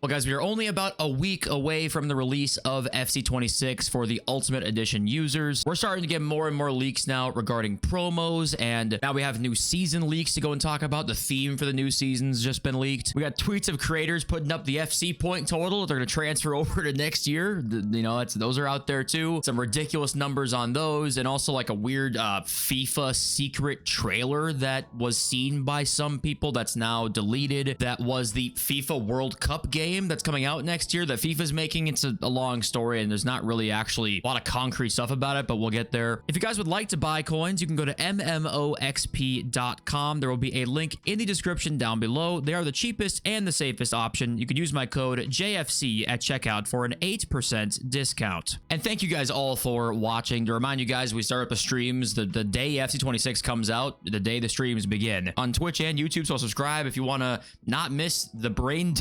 Well, guys, we are only about a week away from the release of FC26 for the Ultimate Edition users. We're starting to get more and more leaks now regarding promos, and now we have new season leaks to go and talk about. The theme for the new season's just been leaked. We got tweets of creators putting up the FC point total they're going to transfer over to next year. You know, those are out there too. Some ridiculous numbers on those, and also like a weird FIFA secret trailer that was seen by some people that's now deleted. That was the FIFA World Cup game that's coming out next year that FIFA's making. It's a long story and there's not really actually a lot of concrete stuff about it, but we'll get there. If you guys would like to buy coins, you can go to mmoxp.com. There will be a link in the description down below. They are the cheapest and the safest option. You can use my code JFC at checkout for an 8% discount. And thank you guys all for watching. To remind you guys, we start up the streams the day FC26 comes out, the day the streams begin on Twitch and YouTube. So subscribe if you want to not miss the brain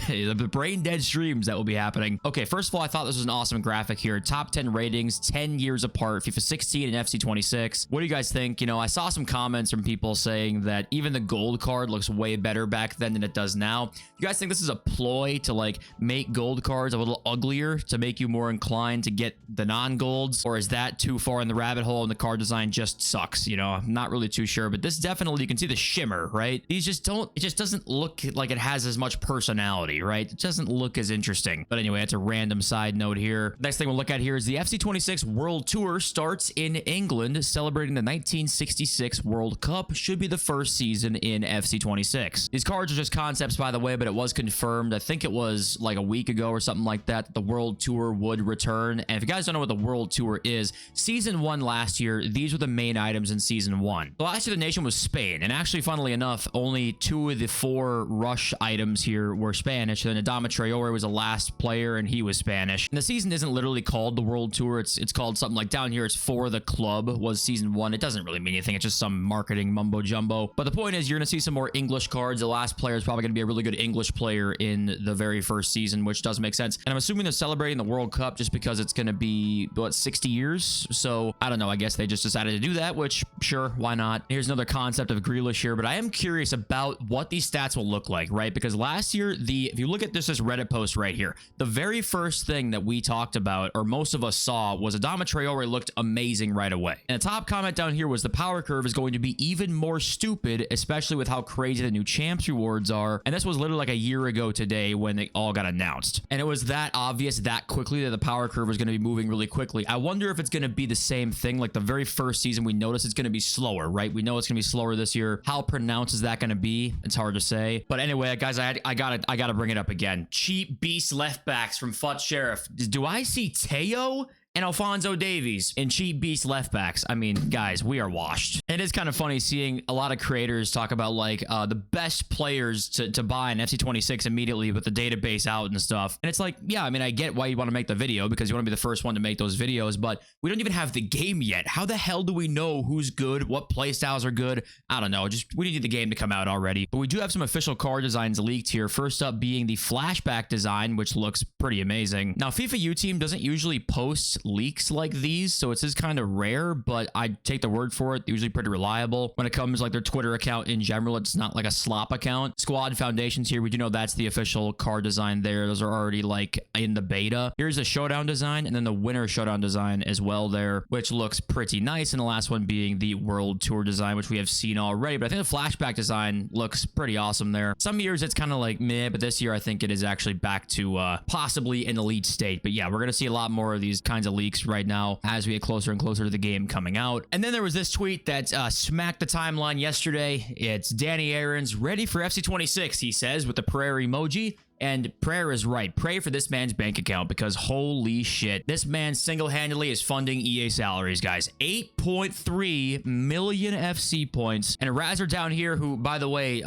dead streams that will be happening. Okay, first of all, I thought this was an awesome graphic here. Top 10 ratings, 10 years apart, FIFA 16 and FC26. What do you guys think? You know, I saw some comments from people saying that even the gold card looks way better back then than it does now. You guys think this is a ploy to like make gold cards a little uglier to make you more inclined to get the non-golds? Or is that too far in the rabbit hole and the card design just sucks? You know, I'm not really too sure, but this definitely, you can see the shimmer, right? These just don't, it just doesn't look like it has as much personality, right? It doesn't look as interesting. But anyway, that's a random side note here. Next thing we'll look at here is the FC26 World Tour starts in England, celebrating the 1966 World Cup. Should be the first season in FC26. These cards are just concepts, by the way, but it was confirmed, I think it was like a week ago or something like that, the World Tour would return. And if you guys don't know what the World Tour is, season 1 last year, these were the main items in season 1. The last year the nation was Spain, and actually, funnily enough, only 2 of the 4 rush items here were Spanish. And then Adama Traore was the last player, and he was Spanish. And the season isn't literally called the World Tour. It's called something like, down here it's For the Club was season 1. It doesn't really mean anything. It's just some marketing mumbo jumbo. But the point is, you're going to see some more English cards. The last player is probably going to be a really good English player in the very first season, which does make sense. And I'm assuming they're celebrating the World Cup just because it's going to be, what, 60 years? So I don't know. I guess they just decided to do that, which sure, why not? Here's another concept of Grealish here, but I am curious about what these stats will look like, right? Because last year, if you look at this Reddit post right here, the very first thing that we talked about, or most of us saw, was Adama Traore looked amazing right away. And the top comment down here was the power curve is going to be even more stupid, especially with how crazy the new champs rewards are. And this was literally like a year ago today when they all got announced. And it was that obvious that quickly that the power curve was going to be moving really quickly. I wonder if it's going to be the same thing. Like the very first season, we noticed it's going to be slower, right? We know it's going to be slower this year. How pronounced is that going to be? It's hard to say. But anyway, guys, I gotta bring it up again. Cheap beast left backs from Fut Sheriff. Do I see Teo and Alphonso Davies in cheap beast left backs? I mean, guys, we are washed. It is kind of funny seeing a lot of creators talk about like the best players to buy in FC26 immediately with the database out and stuff. And it's like, yeah, I mean, I get why you want to make the video because you want to be the first one to make those videos, but we don't even have the game yet. How the hell do we know who's good, what play styles are good? I don't know. Just we need the game to come out already. But we do have some official card designs leaked here. First up being the flashback design, which looks pretty amazing. Now, FIFA U Team doesn't usually post leaks like these, so it's just kind of rare, but I take the word for it. They're usually pretty reliable when it comes like their Twitter account in general. It's not like a slop account. Squad Foundations here, we do know that's the official card design there. Those are already like in the beta. Here's a showdown design and then the winner showdown design as well there, which looks pretty nice. And the last one being the World Tour design, which we have seen already, but I think the flashback design looks pretty awesome there. Some years it's kind of like meh, but this year I think it is actually back to possibly an elite state. But yeah, we're going to see a lot more of these kinds of leaks right now as we get closer and closer to the game coming out. And then there was this tweet that smacked the timeline yesterday. It's Danny Aaron's ready for FC26, he says, with the prayer emoji. And prayer is right. Pray for this man's bank account because holy shit, this man single-handedly is funding EA salaries, guys. 8.3 million FC points. And Razzer down here, who, by the way,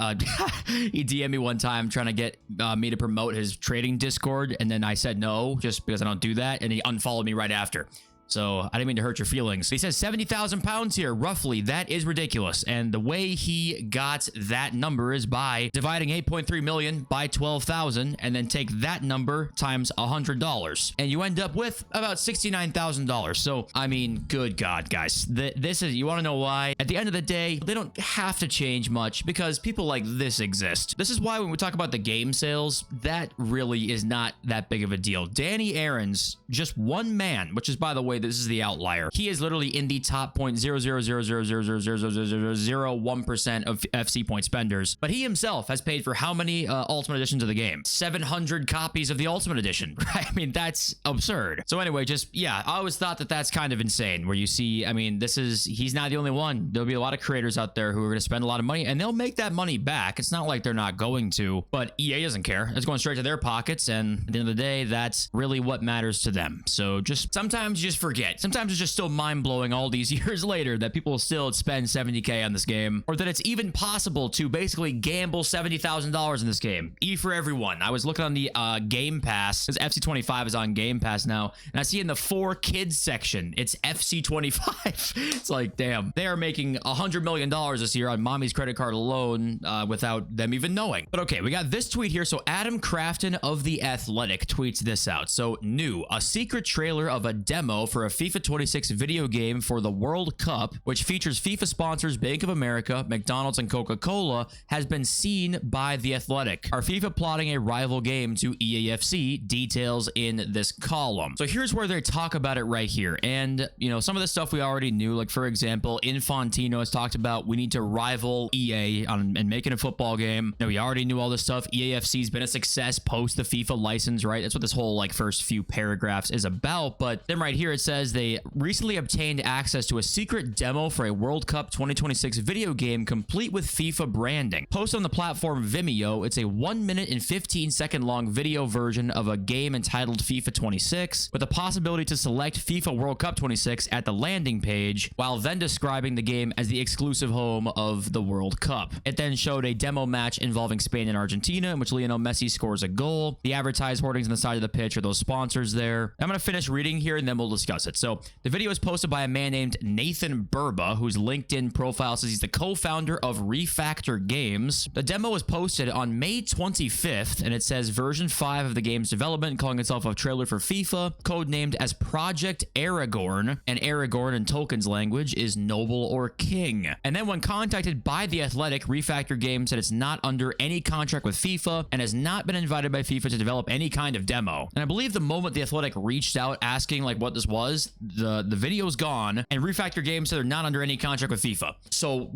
he DM'd me one time trying to get me to promote his trading Discord. And then I said no, just because I don't do that. And he unfollowed me right after. So I didn't mean to hurt your feelings. He says 70,000 pounds here, roughly. That is ridiculous. And the way he got that number is by dividing 8.3 million by 12,000 and then take that number times $100. And you end up with about $69,000. So, I mean, good God, guys. This is, you want to know why? At the end of the day, they don't have to change much because people like this exist. This is why when we talk about the game sales, that really is not that big of a deal. Danny Aaron's just one man, which is, by the way, this is the outlier. He is literally in the top 0.000000001% of FC point spenders, but he himself has paid for how many Ultimate Editions of the game? 700 copies of the Ultimate Edition, right? I mean, that's absurd. So anyway, just, yeah, I always thought that that's kind of insane where you see, I mean, he's not the only one. There'll be a lot of creators out there who are going to spend a lot of money and they'll make that money back. It's not like they're not going to, but EA doesn't care. It's going straight to their pockets. And at the end of the day, that's really what matters to them. So just sometimes you just forget. Sometimes it's just still mind blowing all these years later that people still spend 70K on this game, or that it's even possible to basically gamble $70,000 in this game. E for everyone. I was looking on the Game Pass, because FC25 is on Game Pass now, and I see in the 4 kids section, it's FC25. It's like, damn, they are making $100 million this year on mommy's credit card alone without them even knowing. But okay, we got this tweet here. So Adam Crafton of The Athletic tweets this out. So new, a secret trailer of a demo for a FIFA 26 video game for the World Cup, which features FIFA sponsors Bank of America, McDonald's, and Coca-Cola, has been seen by The Athletic. Are FIFA plotting a rival game to eafc? Details in this column. So here's where they talk about it right here. And, you know, some of the stuff we already knew, like for example, Infantino has talked about we need to rival EA and making a football game. Now, we already knew all this stuff. eafc's been a success post the FIFA license, right? That's what this whole like first few paragraphs is about. But then right here it says they recently obtained access to a secret demo for a World Cup 2026 video game complete with FIFA branding. Posted on the platform Vimeo, it's a 1 minute and 15-second long video version of a game entitled FIFA 26 with a possibility to select FIFA World Cup 26 at the landing page, while then describing the game as the exclusive home of the World Cup. It then showed a demo match involving Spain and Argentina in which Lionel Messi scores a goal. The advertised hoardings on the side of the pitch are those sponsors there. I'm going to finish reading here and then we'll discuss it. So the video is posted by a man named Nathan Burba, whose LinkedIn profile says he's the co-founder of Refactor Games. The demo was posted on May 25th, and it says version 5 of the game's development, calling itself a trailer for FIFA, codenamed as Project Aragorn, and Aragorn in Tolkien's language is noble or king. And then when contacted by The Athletic, Refactor Games said it's not under any contract with FIFA and has not been invited by FIFA to develop any kind of demo. And I believe the moment The Athletic reached out asking like what this was, the video's gone, and Refactor Games said they're not under any contract with FIFA. So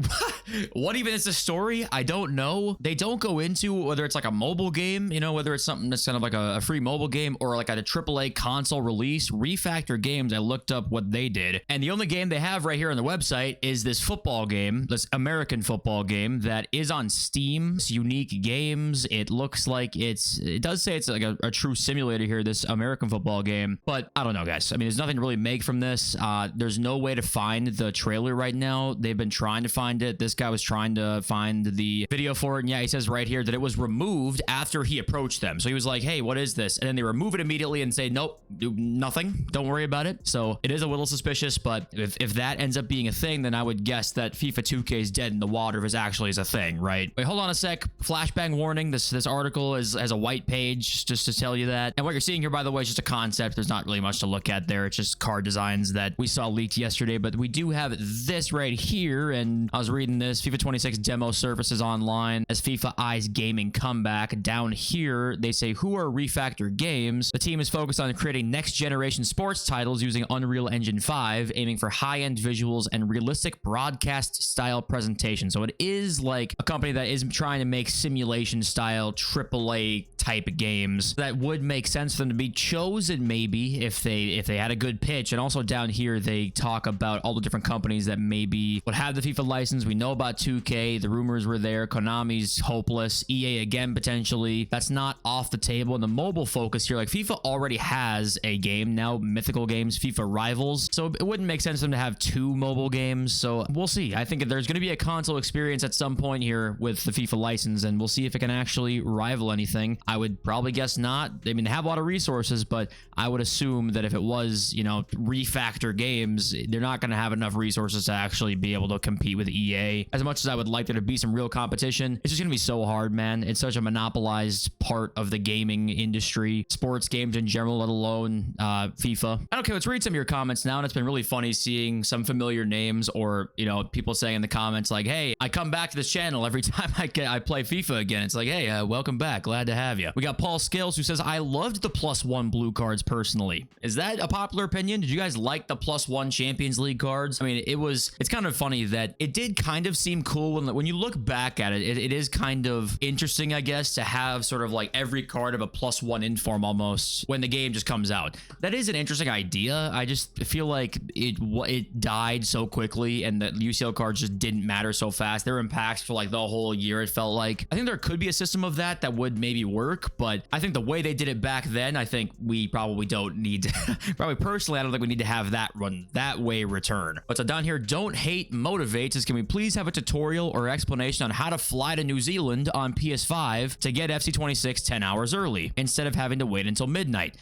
what even is the story? I don't know. They don't go into whether it's like a mobile game, you know, whether it's something that's kind of like a free mobile game or like a AAA console release. Refactor Games, I looked up what they did, and the only game they have right here on the website is this football game, this American football game that is on Steam. It's Unique Games. It looks like it does say it's like a true simulator here, this American football game, but I don't know, guys. I mean, there's nothing to really make from this. There's no way to find the trailer right now. They've been trying to find it. This guy was trying to find the video for it, and yeah, he says right here that it was removed after he approached them. So he was like, hey, what is this? And then they remove it immediately and say, nope, nothing. Don't worry about it. So it is a little suspicious, but if that ends up being a thing, then I would guess that FIFA 2K is dead in the water if it actually is a thing, right? Wait, hold on a sec. Flashbang warning. This article has a white page just to tell you that. And what you're seeing here, by the way, is just a concept. There's not really much to look at there. It's just card designs that we saw leaked yesterday, but we do have this right here. And I was reading this. FIFA 26 demo surfaces online as FIFA eyes gaming comeback. Down here, they say, who are Refactor Games? The team is focused on creating next-generation sports titles using Unreal Engine 5, aiming for high-end visuals and realistic broadcast-style presentation. So it is like a company that is trying to make simulation-style AAA type games that would make sense for them to be chosen maybe if they had a good pitch. And also down here, they talk about all the different companies that maybe would have the FIFA license. We know about 2K. The rumors were there. Konami's hopeless. EA again, potentially. That's not off the table. And the mobile focus here, like FIFA already has a game now, Mythical Games, FIFA Rivals. So it wouldn't make sense for them to have 2 mobile games. So we'll see. I think there's going to be a console experience at some point here with the FIFA license, and we'll see if it can actually rival anything. I I would probably guess not. I mean, they have a lot of resources, but I would assume that if it was, you know, refactor games, they're not going to have enough resources to actually be able to compete with EA. As much as I would like there to be some real competition, it's just going to be so hard, man. It's such a monopolized part of the gaming industry, sports games in general, let alone FIFA. Okay, let's read some of your comments now, and it's been really funny seeing some familiar names, or, you know, people saying in the comments like, hey, I come back to this channel every time I play FIFA again. It's like, hey, welcome back. Glad to have you. We got Paul Scales, who says, I loved the +1 blue cards personally. Is that a popular opinion? Did you guys like the +1 Champions League cards? I mean, it's kind of funny that it did kind of seem cool when you look back at it. It is kind of interesting, I guess, to have sort of like every card of a +1 inform almost when the game just comes out. That is an interesting idea. I just feel like it died so quickly, and the UCL cards just didn't matter so fast. They were in packs for like the whole year, it felt like. I think there could be a system of that would maybe work, but I think the way they did it back then, I think we probably don't need to, probably personally, I don't think we need to have that run that way return. But so down here, Don't Hate Motivates is, can we please have a tutorial or explanation on how to fly to New Zealand on PS5 to get FC26 10 hours early instead of having to wait until midnight?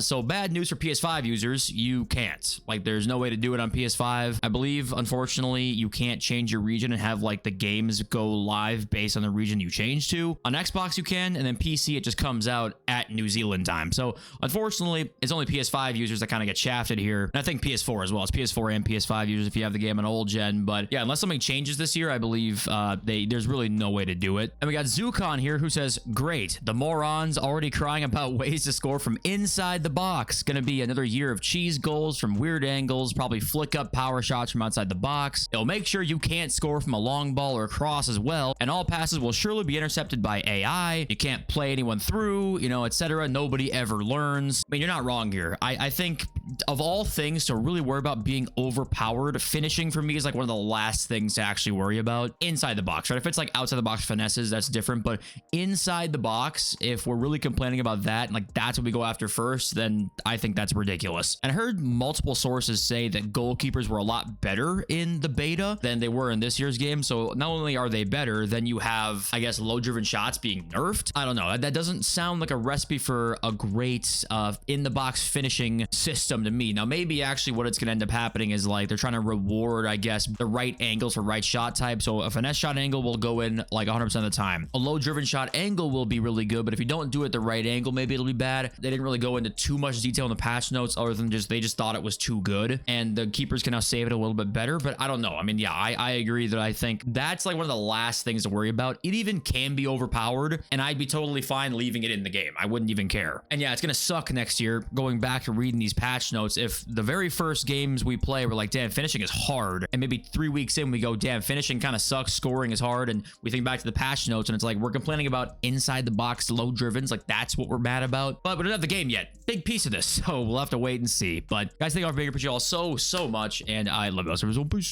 So bad news for PS5 users, you can't. Like, there's no way to do it on PS5. I believe, unfortunately, you can't change your region and have like the games go live based on the region you change to. On Xbox you can, and then PC it just comes out at New Zealand time. So unfortunately, it's only PS5 users that kind of get shafted here. And I think PS4 as well. It's PS4 and PS5 users if you have the game on old gen. But yeah, unless something changes this year, I believe there's really no way to do it. And we got Zukon here, who says, great, the morons already crying about ways to score from inside the box. Gonna be another year of cheese goals from weird angles, probably flick up power shots from outside the box. It'll make sure you can't score from a long ball or cross as well, and all passes will surely be intercepted by AI. You can't play anyone through, you know, etc. Nobody ever learns. I mean, you're not wrong here. I think of all things to really worry about being overpowered, finishing for me is like one of the last things to actually worry about inside the box, right? If it's like outside the box finesses, that's different, but inside the box, if we're really complaining about that, and like that's what we go after first, then I think that's ridiculous. And I heard multiple sources say that goalkeepers were a lot better in the beta than they were in this year's game. So not only are they better, then you have, I guess, low-driven shots being nerfed. I don't know. That doesn't sound like a recipe for a great in-the-box finishing system to me. Now, maybe actually what it's going to end up happening is like they're trying to reward, I guess, the right angles for right shot type. So a finesse shot angle will go in like 100% of the time. A low-driven shot angle will be really good, but if you don't do it the right angle, maybe it'll be bad. They didn't really go into too much detail in the patch notes other than just they just thought it was too good, and the keepers can now save it a little bit better. But I don't know. I mean, yeah, I agree that I think that's like one of the last things to worry about. It even can be overpowered, and I'd be totally fine leaving it in the game. I wouldn't even care. And yeah, it's gonna suck next year going back to reading these patch notes if the very first games we play were like, damn, finishing is hard, and maybe 3 weeks in we go, damn, finishing kind of sucks, scoring is hard, and we think back to the patch notes and it's like we're complaining about inside the box low drivens, like that's what we're mad about. But we don't have the game yet. Big piece of this, so we'll have to wait and see. But guys, thank you all for being here. Appreciate you all so much, and I love you all. So peace.